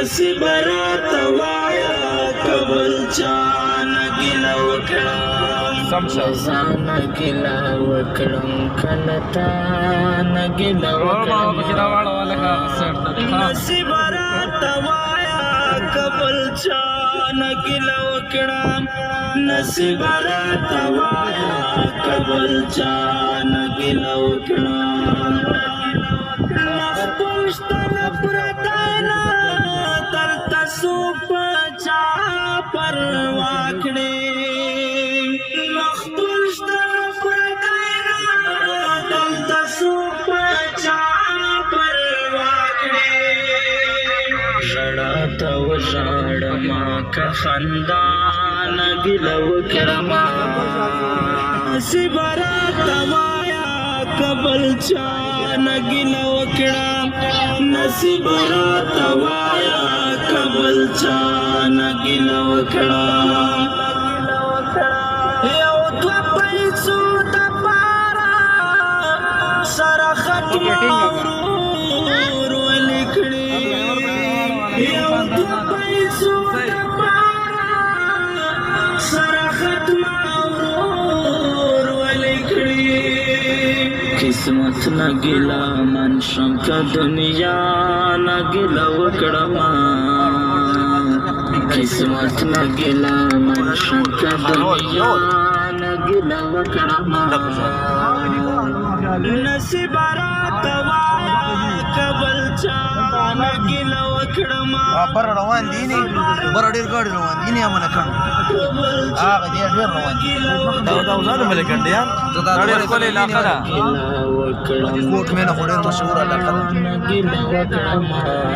نصیب راته وایه کبل چا نه ګیله وکړم ځانه ګیله وکړم کله تا نه ګیله وکړم نصیب راته وایه کبل چا نه ګیله وکړم نصیب راته وایه کبل چا نه ګیله وکړم خپل شته پرتی نه درته څوک په چا پروا کړې خپل شته پرتی نه درته څوک په چا پروا کړې ژړا ته وژاړمه که خندا نه ګیله وکړمه نصیب راته وایه کبل چا نه ګیله وکړم نصیب راته وایه کبل چا نه ګیله وکړم یو دوه پیسو دپاره سره ختمه ورور ولې کړې یو دوه پیسو دپاره سره ختمه ورور ولې کړې قسمت نه ګیله من شم که دنیا نه ګیله وکړمه قسمت نه ګیله من شم که دنیا نه ګیله وکړمه نصیب راته وایه کبل چا نه ګیله وکړمه بر روان دي نه بر ډیر ګاډي روان دي نه امنه کړ هغه دې ډیر روان دي دا وزاده ملي کړ دي زدا ډیر کولې علاقه ده کوټ مې نه وړه مشهور علاقه ده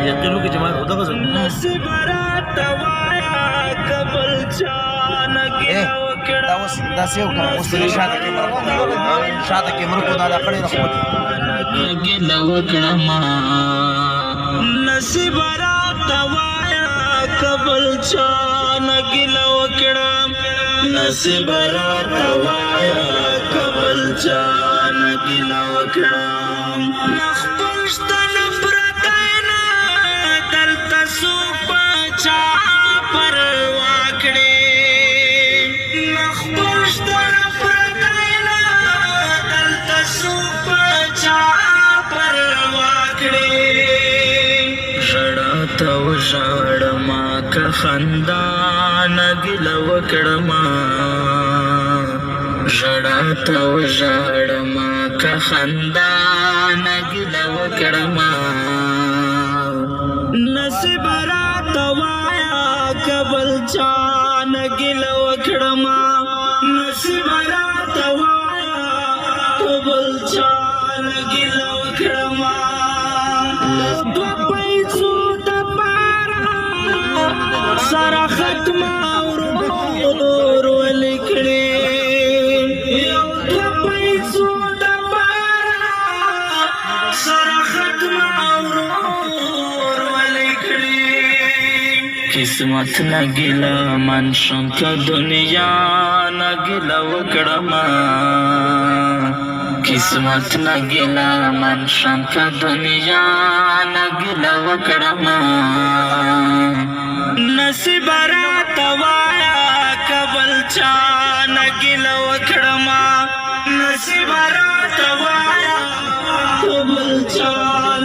یقینو کې جماعت خدا غزو نصیب راته وایه کبل چا نه ګیله وکړمه دا اوس دا سیو کوم اوس دې شاته کې مرکو دا کړي راخو ګیله وکړمه نصیب راته وایه کبل چا نه ګیله وکړم نصیب راته وایه کبل چا نه ګیله وکړم خپل شته پرتی نه دلته څوک په چا پروا کړې خپل شته پرتی نه دلته څوک په چا پروا کړې ژړا ته وژاړمه که خندا نه ګیله وکړمه ژړا ته وژاړمه که خندا نه ګیله وکړمه نصیب راته وایه کبل چا نه ګیله وکړمه نصیب راته وایه کبل چا نه ګیله وکړمه دوه پیسو دپاره سره ختمه ورور ولې کړې یو دوه پیسو دپاره سره ختمه ورور ولې کړې قسمت نه ګیله من شم که دنیا نه ګیله وکړمه قسمت نه ګیله من شم که دنیا نه ګیله وکړمه نصیب راته وایه کبل چا نه ګیله وکړمه نصیب راته وایه کبل چا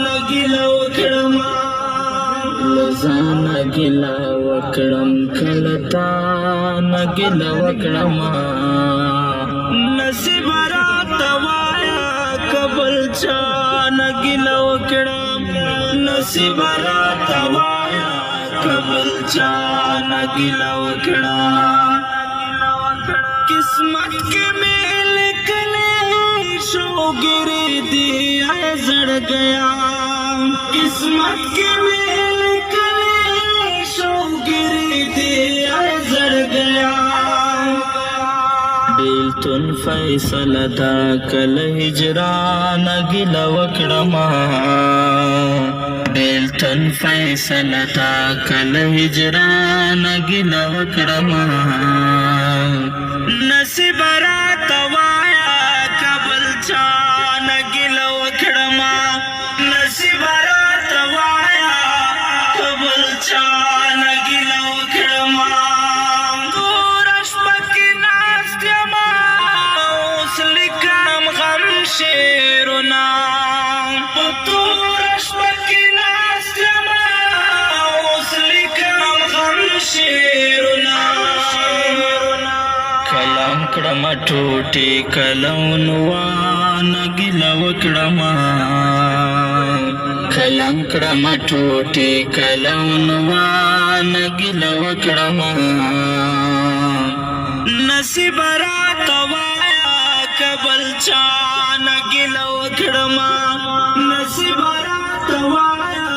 نه ګیله وکړمه له ځانه ګیله وکړم کله تا نه ګیله وکړمه نصیب راته وایه کبل چا نه ګیله وکړم نصیب راته وایه کبل چا نه ګیله وکړم قسمت کې مې لیکلې شوګری دی زړ گیا قسمت کې مې لیکلې شوګری دی زړ گیا بیلتون فیصله دا کله هجران ګیله وکړمه بیلتون فیصله دا کله هجران ګیله وکړمه نصیب راته وایه کبل چا نه ګیله وکړمه نصیب راته وایه کبل چا نګیلا وکړما تورش پکې ناست یما اوس لیکم غم شعرونه تورش پکې ناست یما اوس لیکم غم شعرونه کلام کړم ټوټې کلونوا نګیلا وکړما کلام کړم ټوټې کلونوا نګیلا وکړما نصیب راته وایا کبل چا نګیلا وکړما نصیب راته وایا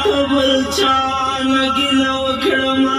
کبل چا نګیلا وکړما